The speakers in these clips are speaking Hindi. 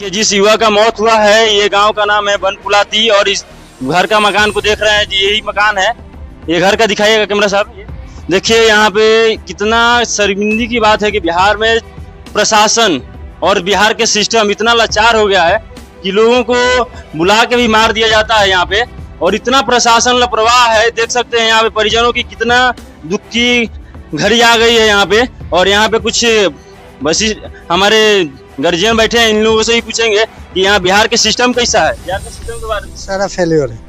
कि जिस युवा का मौत हुआ है, ये गांव का नाम है बनपुलाती और इस घर का मकान को देख रहे हैं जी, यही मकान है। ये घर का दिखाइएगा कैमरा साहब। देखिए यहाँ पे कितना शर्मिंदगी की बात है कि बिहार में प्रशासन और बिहार के सिस्टम इतना लाचार हो गया है कि लोगों को बुला के भी मार दिया जाता है यहाँ पे, और इतना प्रशासन लापरवाह है। देख सकते हैं यहाँ पे परिजनों की कितना दुख की घड़ी आ गई है यहाँ पे। और यहाँ पे कुछ बस हमारे गार्जियन बैठे हैं, इन लोगों से ही पूछेंगे कि यहाँ बिहार के सिस्टम कैसा है। बिहार के सिस्टम के बारे में सारा फेलियर है,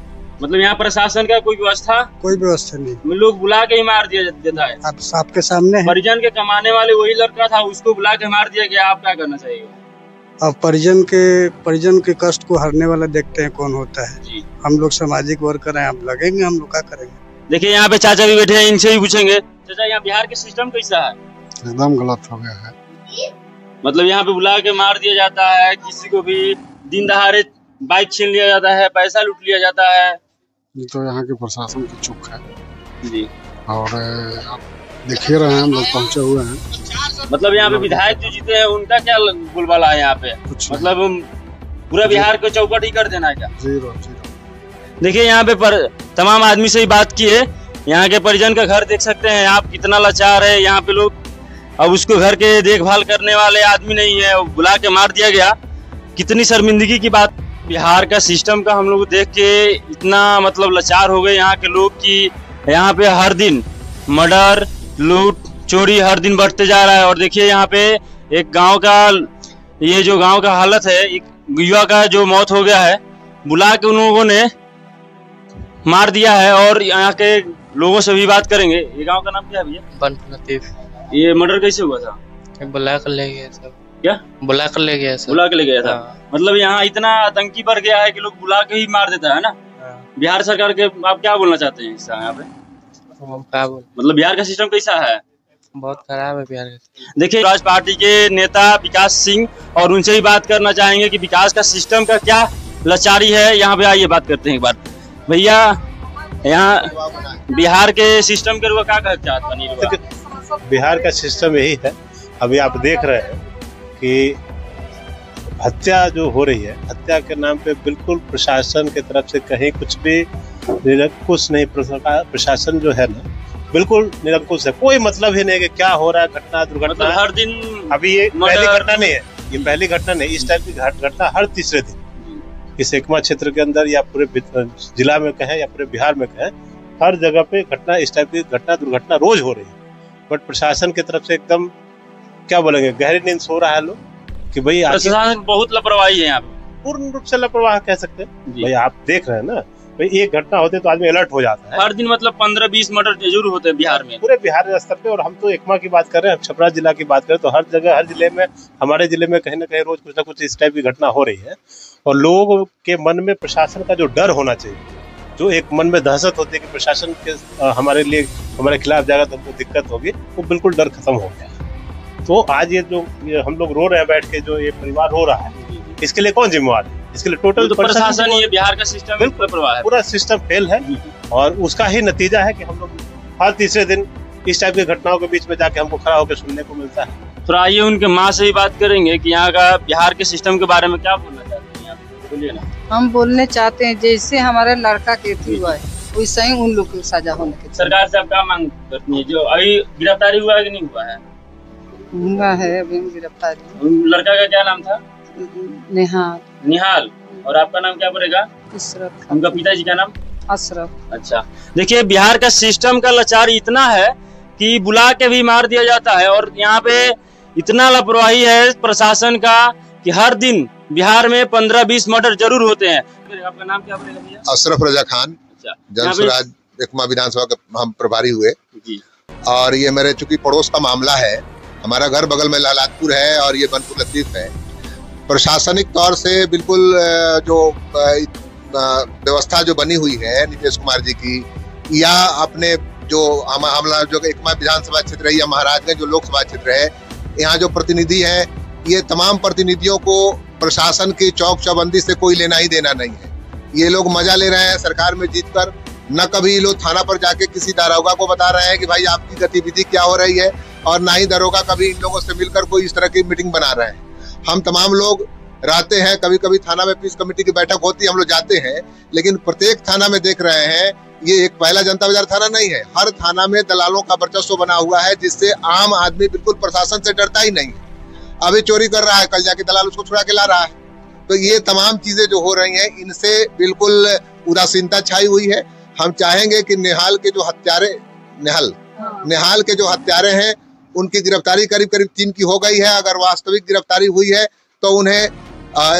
मतलब यहाँ प्रशासन का कोई व्यवस्था नहीं, लोग बुला के ही मार दिया देता है। आप आपके सामने है। परिजन के कमाने वाले वही लड़का था, उसको बुला के मार दिया गया। आप क्या करना चाहिए? अब परिजन के कष्ट को हरने वाला देखते हैं कौन होता है जी। हम लोग सामाजिक वर्कर हैं, आप लगेंगे, हम लोग क्या करेंगे। देखिए यहाँ पे चाचा भी बैठे हैं, इनसे भी पूछेंगे। चाचा, यहाँ बिहार के सिस्टम कैसा है? एकदम गलत हो गया है। मतलब यहाँ पे बुला के मार दिया जाता है, किसी को भी दिन दहाड़े बाइक छीन लिया जाता है, पैसा लूट लिया जाता है। ये तो यहाँ के प्रशासन की चूक है जी। और आप देख ही रहे हैं, हम लोग पहुँचे हुए हैं। मतलब यहाँ पे विधायक जो जीते हैं उनका क्या बोलबाला है यहाँ पे? मतलब पूरा बिहार को चौपट ही कर देना है क्या? जीरो। देखिए यहाँ पे तमाम आदमी से ही बात की है। यहाँ के परिजन का घर देख सकते हैं आप, कितना लाचार है। यहाँ पे लोग अब उसको घर के देखभाल करने वाले आदमी नहीं है, बुला के मार दिया गया। कितनी शर्मिंदगी की बात। बिहार का सिस्टम का हम लोग देख के इतना मतलब लाचार हो गए यहाँ के लोग कि यहाँ पे हर दिन मर्डर, लूट, चोरी हर दिन बढ़ते जा रहा है। और देखिए यहाँ पे एक गांव का, ये जो गांव का हालत है, एक युवा का जो मौत हो गया है, बुला के उन लोगों ने मार दिया है। और यहाँ के लोगों से भी बात करेंगे। ये गांव का नाम क्या है भैया? बनपुलाती। ये मर्डर कैसे हुआ था? बुला कर ले गया सब। क्या बुला कर ले गया? बुला के ले गया था। मतलब यहाँ इतना आतंकी बढ़ गया है कि लोग बुला के ही मार देता है ना। बिहार सरकार के आप क्या बोलना चाहते हैं यहाँ पे? मतलब बिहार का सिस्टम कैसा है? बहुत खराब है बिहार का। देखिए राज पार्टी के नेता विकास सिंह, और उनसे ही बात करना चाहेंगे कि विकास का सिस्टम का क्या लाचारी है। यहाँ पे आइए बात करते हैं एक बार। भैया यहाँ बिहार के सिस्टम के क्या कहना चाहते हैं? बिहार का सिस्टम यही है। अभी आप देख रहे हैं कि हत्या जो हो रही है, हत्या के नाम पे बिल्कुल प्रशासन की तरफ से कहीं कुछ भी निरंकुश नहीं। प्रशासन जो है ना, बिल्कुल निरंकुश है। कोई मतलब ही नहीं कि क्या हो रहा है, घटना दुर्घटना। मतलब हर दिन अभी ये पहली घटना नहीं है, ये पहली घटना नहीं। इस टाइप की घटना हर तीसरे दिन इस एकमा क्षेत्र के अंदर या पूरे जिला में कहें या पूरे बिहार में कहें, हर जगह पे घटना, इस टाइप की घटना दुर्घटना रोज हो रही है। बट प्रशासन की तरफ से एकदम क्या बोलेंगे, गहरी नींद सो रहा है लोग कि भाई प्रशासन बहुत लापरवाही है यहाँ पे। पूर्ण रूप से लापरवाह कह सकते हैं। भाई आप देख रहे हैं ना, भाई एक घटना होते तो आदमी अलर्ट हो जाता है। हर दिन मतलब 15-20 मर्डर जरूर होते हैं बिहार में, पूरे बिहार स्तर पे। और हम तो एकमा की बात कर रहे हैं, छपरा जिला की बात करें तो हर जगह, हर जिले में, हमारे जिले में कहीं ना कहीं रोज कुछ ना कुछ इस टाइप की घटना हो रही है। और लोगों के मन में प्रशासन का जो डर होना चाहिए, जो एक मन में दहशत होती है कि प्रशासन के हमारे लिए, हमारे खिलाफ जाएगा तो हमको दिक्कत होगी, वो बिल्कुल डर खत्म हो गया। तो आज ये जो हम लोग रो रहे हैं बैठ के, जो ये परिवार रो रहा है, इसके लिए कौन जिम्मेवार है? इसके लिए टोटल तो प्रशासन ही है। बिहार का सिस्टम बिल्कुल पूरा सिस्टम फेल है। और उसका ही नतीजा है कि हम लोग हर तीसरे दिन इस टाइप की घटनाओं के बीच में जाके हमको खड़ा होकर सुनने को मिलता है। तो आइए उनके माँ से ही बात करेंगे कि यहाँ का बिहार के सिस्टम के बारे में क्या बोलना चाहते हैं। बोलिए ना। हम बोलने चाहते हैं जैसे हमारे लड़का के हुआ है वैसे ही उन लोग को सजा होने की। सरकार से आप क्या मांग करती है? जो अभी गिरफ्तारी हुआ है कि नहीं हुआ है? हुआ है अभी गिरफ्तारी। लड़का का क्या नाम था? निहाल। और आपका नाम क्या पड़ेगा? इशरत। उनका पिताजी का नाम? अशरफ। अच्छा, देखिए बिहार का सिस्टम का लाचार इतना है कि बुला के भी मार दिया जाता है। और यहाँ पे इतना लापरवाही है प्रशासन का कि हर दिन बिहार में 15-20 मर्डर जरूर होते हैं। आपका नाम क्या पड़ेगा भैया? अशरफ रजा खान। जन स्वराज एकमा विधानसभा के हम प्रभारी हुए जी। और ये मेरे चूंकि पड़ोस का मामला है, हमारा घर बगल में लालातपुर है और ये बनपुलाती है। प्रशासनिक तौर से बिल्कुल जो व्यवस्था जो बनी हुई है नीतीश कुमार जी की, या अपने जो हमारा जो एकमा विधानसभा क्षेत्र है या महाराजगंज जो लोकसभा क्षेत्र है, यहाँ जो प्रतिनिधि है, ये तमाम प्रतिनिधियों को प्रशासन की चौक चौबंदी से कोई लेना ही देना नहीं है। ये लोग मजा ले रहे हैं सरकार में जीतकर। न कभी लोग थाना पर जाके किसी दारोगा को बता रहे हैं कि भाई आपकी गतिविधि क्या हो रही है, और ना ही दारोगा कभी इन लोगों से मिलकर कोई इस तरह की मीटिंग बना रहे हैं। हम तमाम लोग रहते हैं, कभी कभी थाना में पीस कमेटी की बैठक होती है, हम लोग जाते हैं, लेकिन प्रत्येक थाना में देख रहे हैं ये एक पहला जनता बाजार थाना नहीं है। हर थाना में दलालों का वर्चस्व बना हुआ है, जिससे आम आदमी बिल्कुल प्रशासन से डरता ही नहीं। अभी चोरी कर रहा है, कल जाके दलाल उसको छुड़ा के ला रहा है। तो ये तमाम चीजें जो हो रही हैं, इनसे बिल्कुल उदासीनता छाई हुई है। हम चाहेंगे कि निहाल के जो हत्यारे हैं उनकी गिरफ्तारी करीब 3 की हो गई है। अगर वास्तविक गिरफ्तारी हुई है तो उन्हें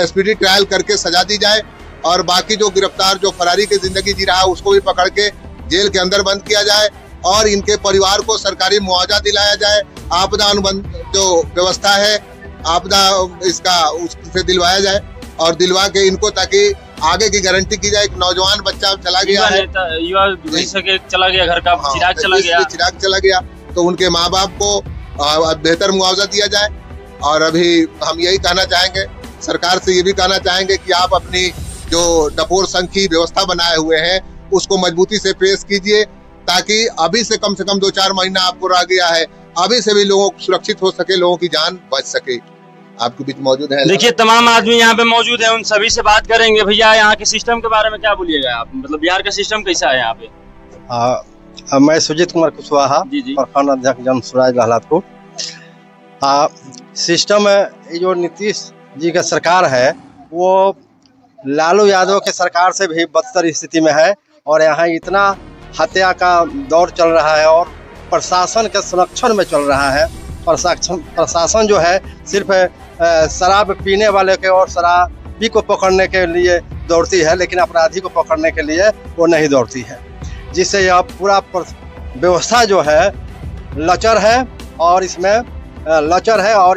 स्पीडी ट्रायल करके सजा दी जाए, और बाकी जो गिरफ्तार जो फरारी की जिंदगी जी रहा है उसको भी पकड़ के जेल के अंदर बंद किया जाए, और इनके परिवार को सरकारी मुआवजा दिलाया जाए। आपदा अनुबंध जो व्यवस्था है, आपदा इसका उससे दिलवाया जाए और दिलवा के इनको, ताकि आगे की गारंटी की जाए। एक नौजवान बच्चा चला गया है, चला गया घर का, चिराग चला गया, तो उनके माँ बाप को बेहतर मुआवजा दिया जाए। और अभी हम यही कहना चाहेंगे, सरकार से ये भी कहना चाहेंगे कि आप अपनी जो डपोर संघ की व्यवस्था बनाए हुए हैं उसको मजबूती से पेश कीजिए, ताकि अभी से कम 2-4 महीना आपको रह गया है, अभी से भी लोगों सुरक्षित हो सके, लोगों की जान बच सके। आपके बीच मौजूद है, देखिए तमाम आदमी यहाँ पे मौजूद है, उन सभी से बात करेंगे। भैया यहाँ के सिस्टम के बारे में क्या बोलिएगा आप, मतलब बिहार का सिस्टम कैसा है यहाँ पे? मैं सुजीत कुमार कुशवाहा, प्रखंड अध्यक्ष जन स्वराज लालातपुर। सिस्टम ये जो नीतीश जी का सरकार है वो लालू यादव के सरकार से भी बदतर स्थिति में है, और यहाँ इतना हत्या का दौर चल रहा है और प्रशासन के संरक्षण में चल रहा है। प्रशासन जो है सिर्फ शराब पीने वाले के और शराबी को पकड़ने के लिए दौड़ती है, लेकिन अपराधी को पकड़ने के लिए वो नहीं दौड़ती है, जिससे यह पूरा व्यवस्था जो है लचर है, और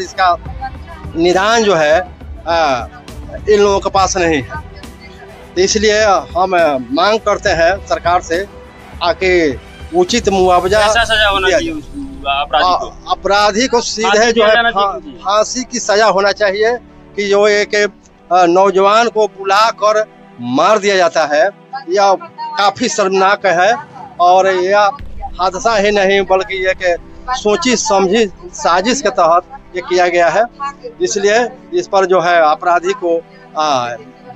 इसका निदान जो है इन लोगों के पास नहीं है। तो इसलिए हम मांग करते हैं सरकार से आके उचित मुआवजा अपराधी को सीधे जो है फांसी की सजा होना चाहिए, कि जो एक नौजवान को बुला कर मार दिया जाता है, यह काफी शर्मनाक है। और यह हादसा ही नहीं बल्कि ये सोची समझी साजिश के तहत ये किया गया है, इसलिए इस पर जो है अपराधी को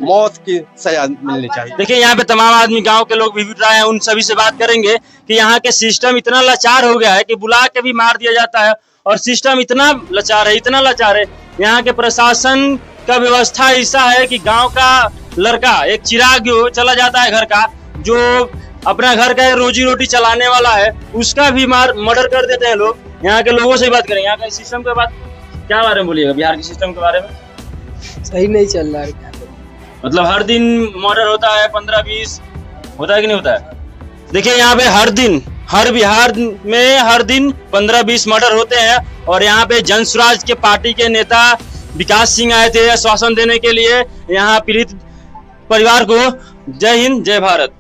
मौत की सजा मिलनी चाहिए। देखिए यहाँ पे तमाम आदमी, गांव के लोग भी जुड़ रहे हैं, उन सभी से बात करेंगे कि यहाँ के सिस्टम इतना लाचार हो गया है कि बुला के भी मार दिया जाता है, और सिस्टम इतना लाचार है। यहाँ के प्रशासन का व्यवस्था ऐसा है कि गाँव का लड़का, एक चिराग जो चला जाता है घर का, जो अपना घर का रोजी रोटी चलाने वाला है, उसका भी मर्डर कर देते हैं लोग। यहाँ के लोगों से बात करें, यहाँ का सिस्टम के बात क्या बारे में बोलिएगा, बिहार के सिस्टम के बारे में? सही नहीं चल रहा है, मतलब हर दिन मर्डर होता है, 15-20 होता है कि नहीं होता है? देखिए यहाँ पे हर बिहार में हर दिन 15-20 मर्डर होते हैं, और यहाँ पे जन स्वराज के पार्टी के नेता विकास सिंह आए थे आश्वासन देने के लिए यहाँ पीड़ित परिवार को। जय हिंद, जय भारत।